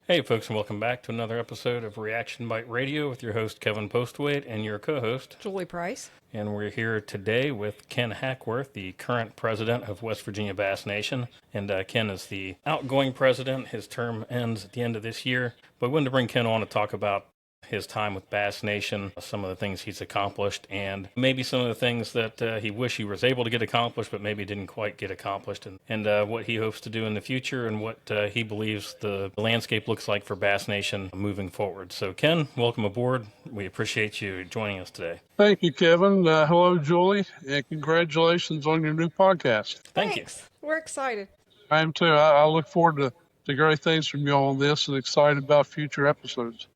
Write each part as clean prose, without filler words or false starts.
Hey, folks, and welcome back to another episode of Reaction Bite Radio with your host, Kevin Postwaite, and your co host, Julie Price. And we're here today with Ken Hackworth, the current president of West Virginia Bass Nation. And Ken is the outgoing president. His term ends at the end of this year. But we wanted to bring Ken on to talk about his time with Bass Nation, some of the things he's accomplished, and maybe some of the things that he wish he was able to get accomplished, but maybe didn't quite get accomplished, and what he hopes to do in the future, and what he believes the landscape looks like for Bass Nation moving forward. So, Ken, welcome aboard. We appreciate you joining us today. Thank you, Kevin. Hello, Julie, and congratulations on your new podcast. Thank you. We're excited. I am too. I look forward to great things from you on this and excited about future episodes.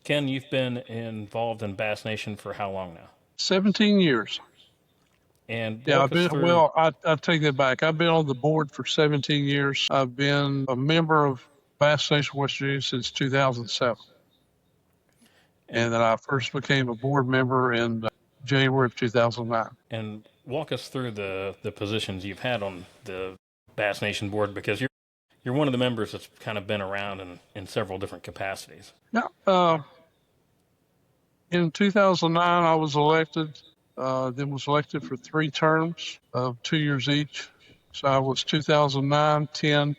Ken, you've been involved in Bass Nation for how long now? 17 years. And yeah, I take that back. I've been on the board for 17 years. I've been a member of Bass Nation West Virginia since 2007. And then I first became a board member in January of 2009. And walk us through the positions you've had on the Bass Nation board, because you're one of the members that's kind of been around in several different capacities. Yeah. In 2009, I was elected, then was elected for 3 terms of 2 years each. So I was 2009, 10,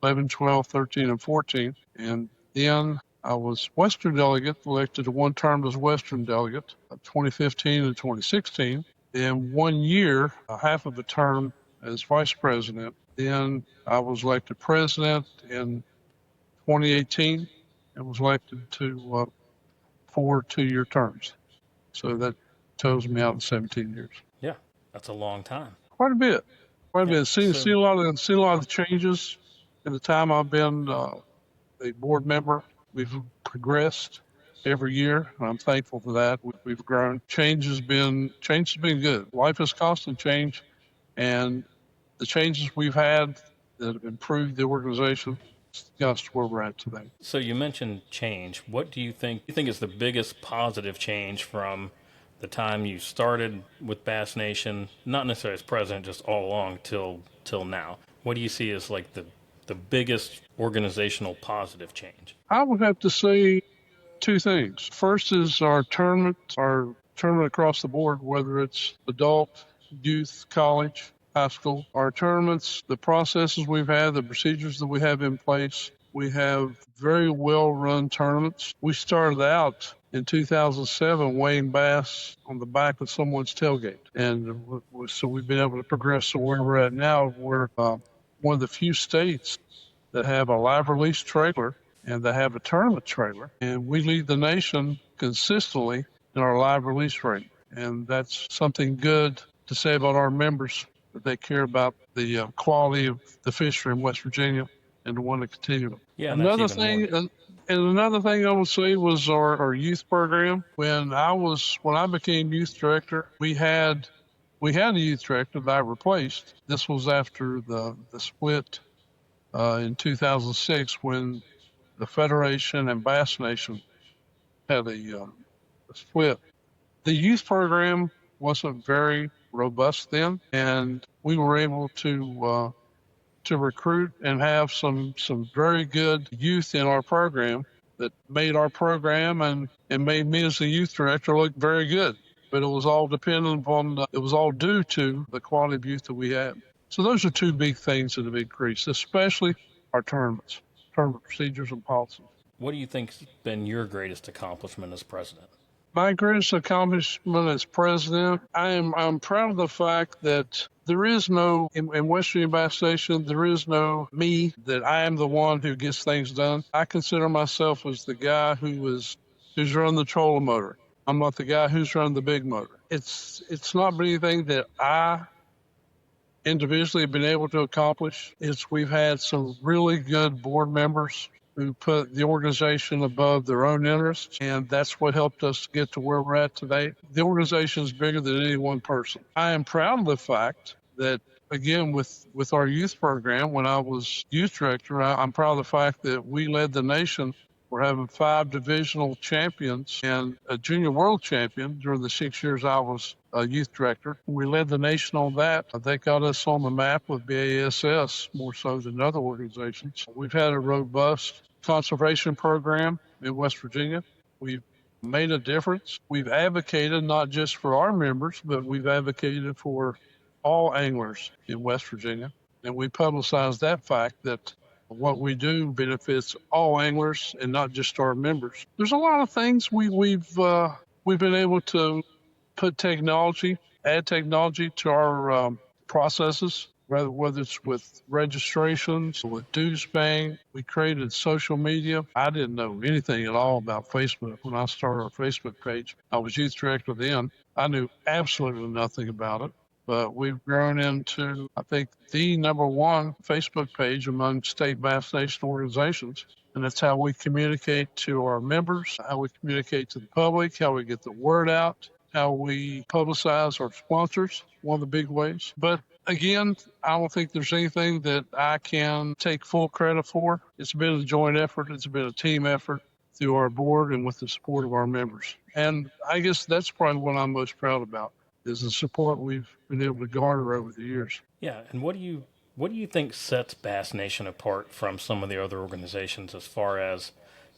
11, 12, 13, and 14. And then I was Western delegate, elected to 1 term as Western delegate, 2015 and 2016. Then 1 year, half of a term as vice president. Then I was elected president in 2018 and was elected to 4 2-year terms. So that totals me out in 17 years. Yeah, that's a long time. Quite a bit. Seen a lot of the changes in the time I've been a board member. We've progressed every year, and I'm thankful for that. We've grown. Change has been good. Life has constant change, and the changes we've had that have improved the organization got us to where we're at today. So you mentioned change. What do you think is the biggest positive change from the time you started with Bass Nation, not necessarily as president, just all along till now? What do you see as like the biggest organizational positive change? I would have to say 2 things. First is our tournament across the board, whether it's adult, youth, college, high school. Our tournaments, the processes we've had, the procedures that we have in place. We have very well-run tournaments. We started out in 2007 weighing bass on the back of someone's tailgate. And so we've been able to progress to where we're at now. We're one of the few states that have a live release trailer and that have a tournament trailer. And we lead the nation consistently in our live release rate. And that's something good to say about our members, that they care about the quality of the fishery in West Virginia and to want to continue. Yeah, another thing I would say was our youth program. When I became youth director, we had a youth director that I replaced. This was after the split in 2006, when the Federation and Bass Nation had a split. The youth program wasn't very robust then, and we were able to recruit and have some very good youth in our program that made our program and made me as the youth director look very good. But it was all dependent upon, it was all due to the quality of youth that we had. So those are 2 big things that have increased, especially our tournament procedures and policies. What do you think's been your greatest accomplishment as president? My greatest accomplishment as president, I'm proud of the fact that there is no, in West Virginia Bass Nation, there is no me, that I am the one who gets things done. I consider myself as the guy who's running the trolling motor. I'm not the guy who's running the big motor. It's not anything that I individually have been able to accomplish. We've had some really good board members who put the organization above their own interests, and that's what helped us get to where we're at today. The organization is bigger than any one person. I am proud of the fact that, again, with our youth program, when I was youth director, I'm proud of the fact that we led the nation. We're having 5 divisional champions and a junior world champion during the 6 years I was youth director. We led the nation on that. They got us on the map with BASS more so than other organizations. We've had a robust conservation program in West Virginia. We've made a difference. We've advocated not just for our members, but we've advocated for all anglers in West Virginia. And we publicize that fact that what we do benefits all anglers and not just our members. There's a lot of things we've been able to put technology, add technology to our processes, whether it's with registrations, with dues paying. We created social media. I didn't know anything at all about Facebook when I started our Facebook page. I was youth director then. I knew absolutely nothing about it. But we've grown into, I think, the number one Facebook page among state Bass Nation organizations. And that's how we communicate to our members, how we communicate to the public, how we get the word out, how we publicize our sponsors, one of the big ways. But again, I don't think there's anything that I can take full credit for. It's been a joint effort. It's been a team effort through our board and with the support of our members. And I guess that's probably what I'm most proud about is the support we've been able to garner over the years. Yeah, and what do you think sets Bass Nation apart from some of the other organizations as far as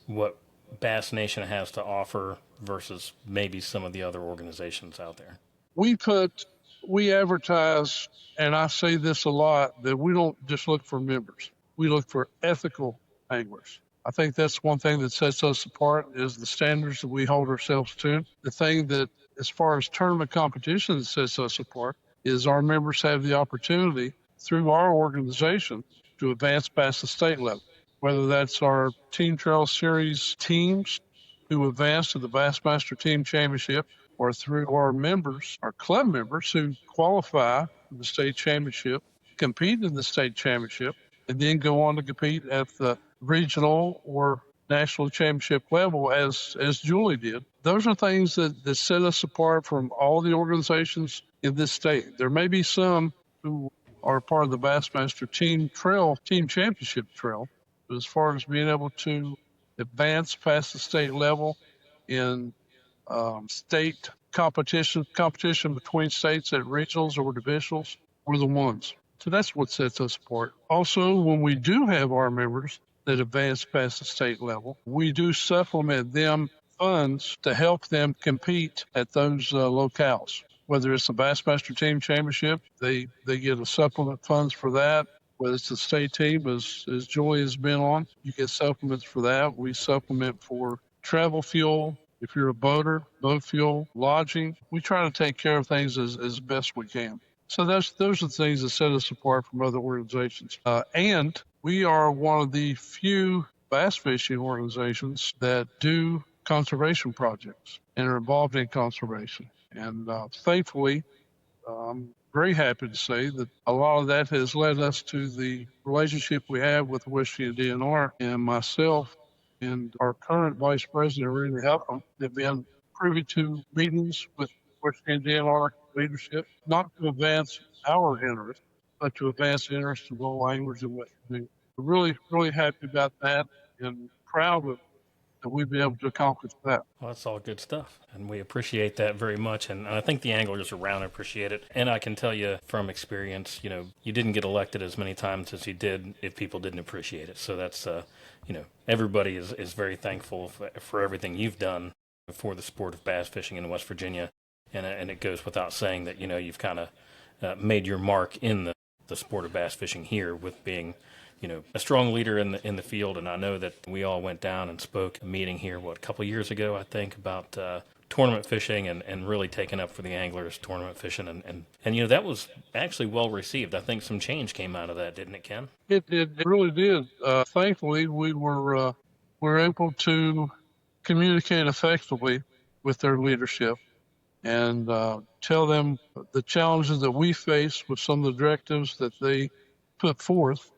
what Bass Nation has to offer versus maybe some of the other organizations out there? We advertise, and I say this a lot, that we don't just look for members. We look for ethical anglers. I think that's one thing that sets us apart is the standards that we hold ourselves to. The thing that, as far as tournament competition that sets us apart, is our members have the opportunity through our organization to advance past the state level, whether that's our Team Trail Series teams who advance to the Bassmaster Team Championship, or through our members, our club members who qualify for the state championship, compete in the state championship, and then go on to compete at the regional or national championship level as Julie did. Those are things that set us apart from all the organizations in this state. There may be some who are part of the Bassmaster Team Championship Trail, but as far as being able to advance past the state level in state competition between states at regionals or divisionals, we're the ones. So that's what sets us apart. Also, when we do have our members that advance past the state level, we do supplement them funds to help them compete at those locales. Whether it's the Bassmaster Team Championship, they get a supplement funds for that. Whether it's the state team, as Joy has been on, you get supplements for that. We supplement for travel fuel. If you're a boater, boat fuel, lodging, we try to take care of things as best we can. So those are the things that set us apart from other organizations. And we are one of the few bass fishing organizations that do conservation projects and are involved in conservation. And thankfully, I'm very happy to say that a lot of that has led us to the relationship we have with the West Virginia DNR, and myself and our current Vice President, Randy Helpham, have been privy to meetings with West Virginia DNR leadership, not to advance our interests, but to advance the interests of all anglers in West Virginia. We're really, really happy about that and proud of that we've been able to accomplish that. Well, that's all good stuff, and we appreciate that very much, and I think the anglers around appreciate it. And I can tell you from experience, you didn't get elected as many times as you did if people didn't appreciate it. So that's, everybody is very thankful for everything you've done for the sport of bass fishing in West Virginia, and it goes without saying that, you've kind of made your mark in the sport of bass fishing here with being a strong leader in the field. And I know that we all went down and spoke a meeting here, a couple of years ago, I think, about tournament fishing and really taking up for the anglers tournament fishing. And that was actually well received. I think some change came out of that, didn't it, Ken? It really did. Thankfully, we were able to communicate effectively with their leadership and tell them the challenges that we face with some of the directives that they put forth,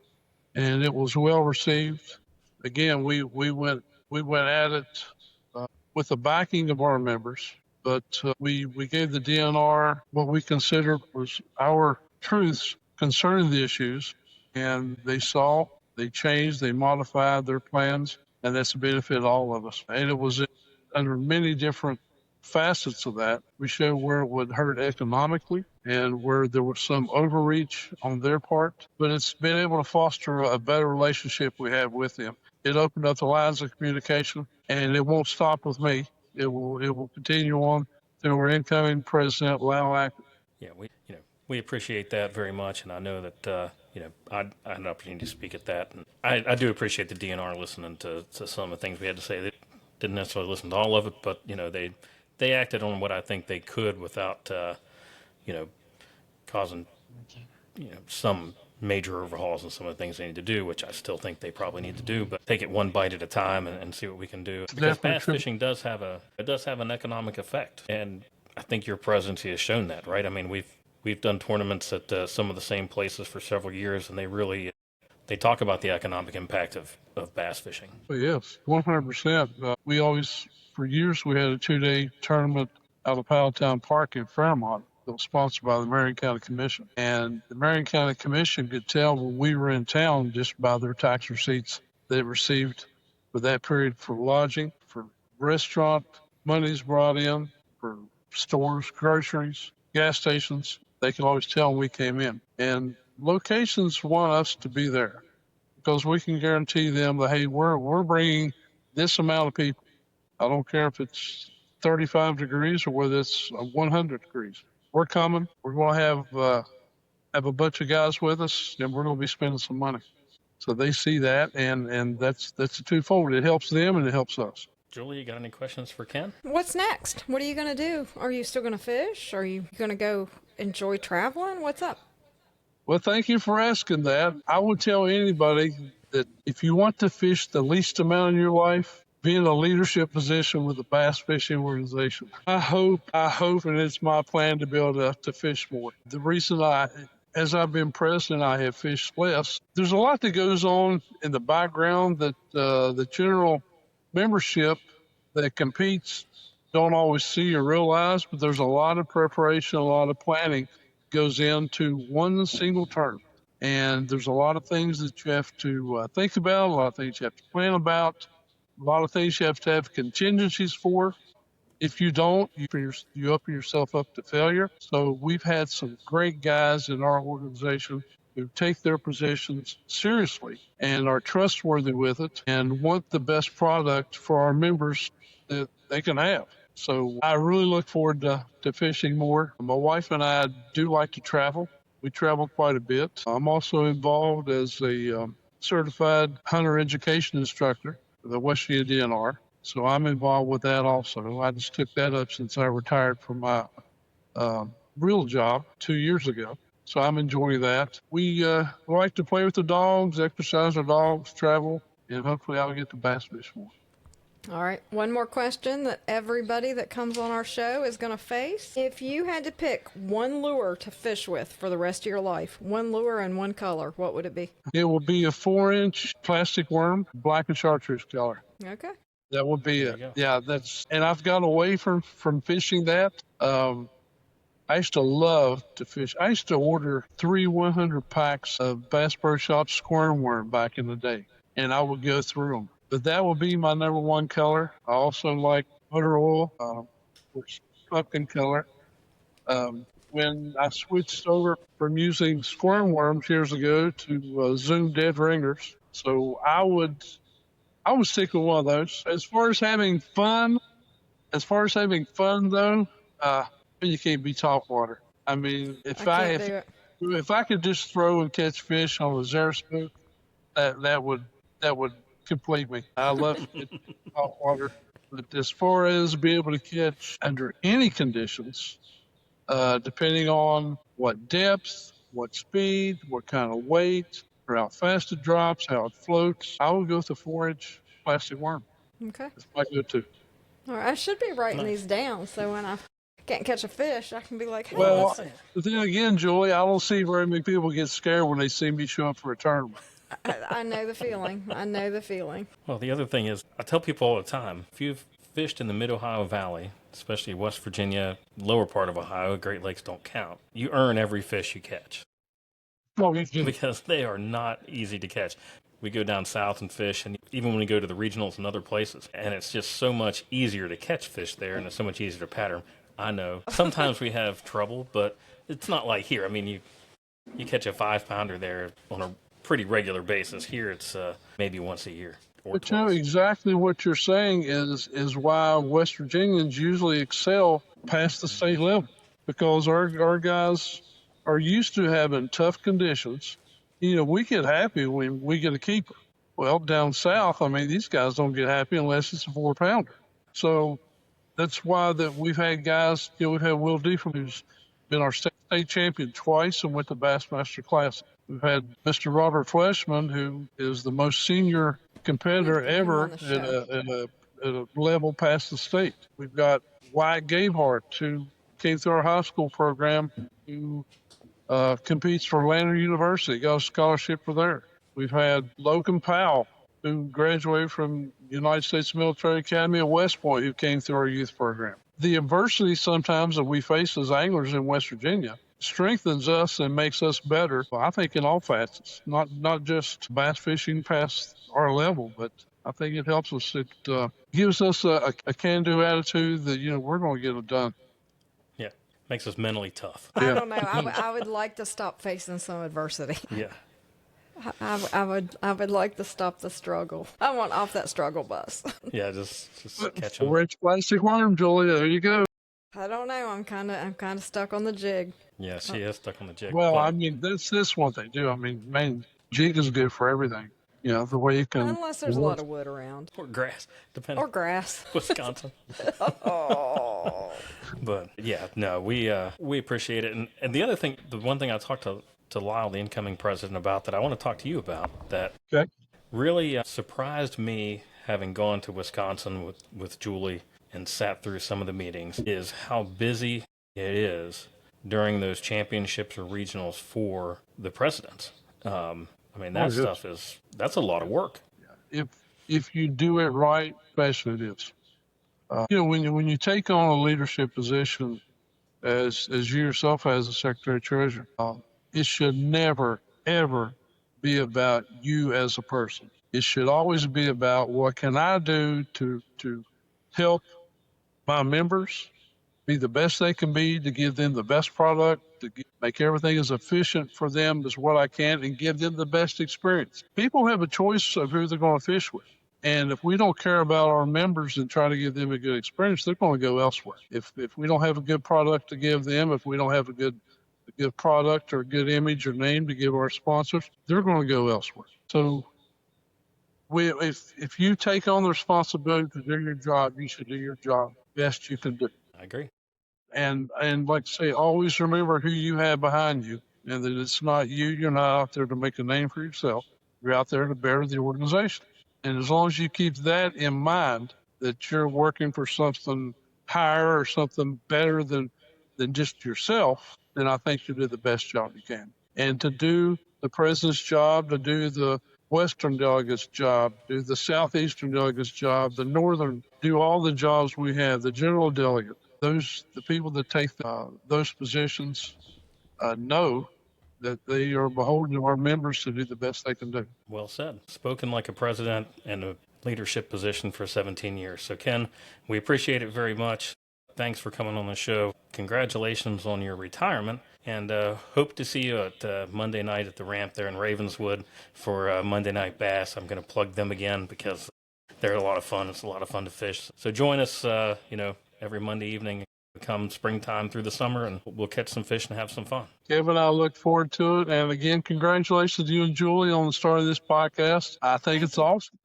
and it was well received. Again, we went at it with the backing of our members, but we gave the DNR what we considered was our truths concerning the issues, and they saw, they changed, they modified their plans, and that's the benefit of all of us. And it was under many different facets of that. We showed where it would hurt economically and where there was some overreach on their part, but it's been able to foster a better relationship we have with them. It opened up the lines of communication, and it won't stop with me. It will continue on through our incoming president, Lau Acker. Yeah, we appreciate that very much, and I know that I had an opportunity to speak at that, and I do appreciate the DNR listening to some of the things we had to say. They didn't necessarily listen to all of it, but they acted on what I think they could without you know causing some major overhauls and some of the things they need to do, which I still think they probably need to do, but take it one bite at a time and see what we can do. It's Because definitely bass true. fishing does have an economic effect, and I think your presidency has shown that, right? I mean, we've done tournaments at some of the same places for several years, and they talk about the economic impact of bass fishing. But yes, 100%. We always, for years, we had a 2-day tournament out of Powelltown Park in Fairmont that was sponsored by the Marion County Commission. And the Marion County Commission could tell when we were in town just by their tax receipts they received for that period for lodging, for restaurant monies brought in, for stores, groceries, gas stations. They could always tell when we came in. And locations want us to be there because we can guarantee them that, hey, we're bringing this amount of people. I don't care if it's 35 degrees or whether it's 100 degrees. We're coming. We're going to have a bunch of guys with us, and we're going to be spending some money. So they see that, and that's a twofold. It helps them and it helps us. Julie, you got any questions for Ken? What's next? What are you going to do? Are you still going to fish? Are you going to go enjoy traveling? What's up? Well, thank you for asking that. I would tell anybody that if you want to fish the least amount in your life, be in a leadership position with a bass fishing organization. I hope, and it's my plan to be able to fish more. The reason as I've been president, I have fished less. There's a lot that goes on in the background that the general membership that competes don't always see or realize, but there's a lot of preparation, a lot of planning goes into one single term. And there's a lot of things that you have to think about, a lot of things you have to plan about, a lot of things you have to have contingencies for. If you don't, you open yourself up to failure. So we've had some great guys in our organization who take their positions seriously and are trustworthy with it and want the best product for our members that they can have. So I really look forward to fishing more. My wife and I do like to travel. We travel quite a bit. I'm also involved as a certified hunter education instructor for the West Virginia DNR. So I'm involved with that also. I just took that up since I retired from my real job 2 years ago. So I'm enjoying that. We like to play with the dogs, exercise our dogs, travel, and hopefully I'll get to bass fish more. All right, one more question that everybody that comes on our show is going to face. If you had to pick one lure to fish with for the rest of your life, one lure and one color, what would it be? It will be a 4-inch plastic worm, black and chartreuse color. Okay. That would be There it. you go. Yeah, and I've got away from fishing that. I used to love to fish. I used to order 100 packs of Bass Pro Shop squirm worm back in the day, and I would go through them. But that would be my number one color. I also like motor oil, which pumpkin color. When I switched over from using squirm worms years ago to Zoom dead ringers, so I would stick with one of those. As far as having fun though, you can't be top water. I mean, I can't do it. if I could just throw and catch fish on a Zara spook, that would complete me. I love to catch top water, but as far as being able to catch under any conditions, depending on what depth, what speed, what kind of weight, or how fast it drops, how it floats, I would go with a 4-inch plastic worm. Okay. That's my go-to. All right, I should be writing Nice. these down so when I can't catch a fish, I can be like, hey, Well, that's it. but then again, Julie, I don't see very many people get scared when they see me show up for a tournament. I know the feeling. I know the feeling. Well, the other thing is, I tell people all the time, if you've fished in the Mid-Ohio Valley, especially West Virginia, lower part of Ohio, Great Lakes don't count, you earn every fish you catch Well, you can, because they are not easy to catch. We go down south and fish, and even when we go to the regionals and other places, and it's just so much easier to catch fish there, and it's so much easier to pattern. I know. Sometimes we have trouble, but it's not like here. I mean, you catch a 5-pounder there on a pretty regular basis. Here, it's maybe once a year. or But you know twice. exactly what you're saying is why West Virginians usually excel past the state level because our guys are used to having tough conditions. You know, we get happy when we get a keeper. Well, down south, I mean, these guys don't get happy unless it's a 4 pounder. So that's why that we've had guys. You know, we've had Will Deefram, who's been our state champion twice and went to Bassmaster Classic. We've had Mr. Robert Fleshman, who is the most senior We need to competitor get him on ever the at show. a level past the state. We've got Wyatt Gabehart, who came through our high school program, who competes for Lander University, got a scholarship for there. We've had Logan Powell, who graduated from United States Military Academy at West Point, who came through our youth program. The adversity sometimes that we face as anglers in West Virginia strengthens us and makes us better, I think, in all facets, not just bass fishing past our level, but I think it helps us. It gives us a can-do attitude that, you know, we're going to get it done. Yeah, makes us mentally tough. I Yeah. don't know. I would like to stop facing some adversity. Yeah. I would like to stop the struggle. I want off that struggle bus. Yeah, just catch them. 4-inch plastic worm, Julia. There you go. I don't know. I'm kind of stuck on the jig. Yeah, she is stuck on the jig. Well, But I mean, that's what they do. I mean, man, jig is good for everything. You know, the way you can. Unless there's a lot of wood around. or grass, depending. Or grass. Wisconsin. Oh. But yeah, no, we appreciate it. And the other thing, the one thing I talked to Lyle, the incoming president, about that I want to talk to you about that Okay. really surprised me, having gone to Wisconsin with Julie and sat through some of the meetings, is how busy it is during those championships or regionals for the presidents. I mean, that stuff that's a lot of work. If you do it right, especially it is. You know, when you take on a leadership position as you yourself as a secretary treasurer, it should never ever be about you as a person. It should always be about what can I do to help my members be the best they can be, to give them the best product, make everything as efficient for them as what I can, and give them the best experience. People have a choice of who they're going to fish with. And if we don't care about our members and try to give them a good experience, they're going to go elsewhere. If we don't have a good product to give them, if we don't have a good product or a good image or name to give our sponsors, they're going to go elsewhere. So if you take on the responsibility to do your job, you should do your job best you can do. I agree. And like I say, always remember who you have behind you, and that it's not you. You're not out there to make a name for yourself. You're out there to better the organization. And as long as you keep that in mind, that you're working for something higher or something better than just yourself, then I think you do the best job you can. And to do the president's job, to do the Western delegate's job, do the Southeastern delegate's job, the Northern, do all the jobs we have, the general delegate, the people that take those positions know that they are beholden to our members to do the best they can do. Well said. Spoken like a president in a leadership position for 17 years. So, Ken, we appreciate it very much. Thanks for coming on the show. Congratulations on your retirement, and hope to see you at Monday night at the ramp there in Ravenswood for Monday Night Bass. I'm going to plug them again because they're a lot of fun. It's a lot of fun to fish. So join us, every Monday evening come springtime through the summer, and we'll catch some fish and have some fun. Kevin, I look forward to it. And again, congratulations to you and Julie on the start of this podcast. I think it's awesome.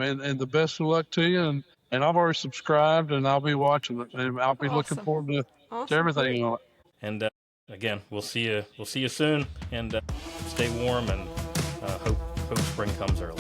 And the best of luck to you. And I've already subscribed, and I'll be watching it, and I'll be looking forward to everything on it. And again, we'll see you soon, and stay warm, and hope spring comes early.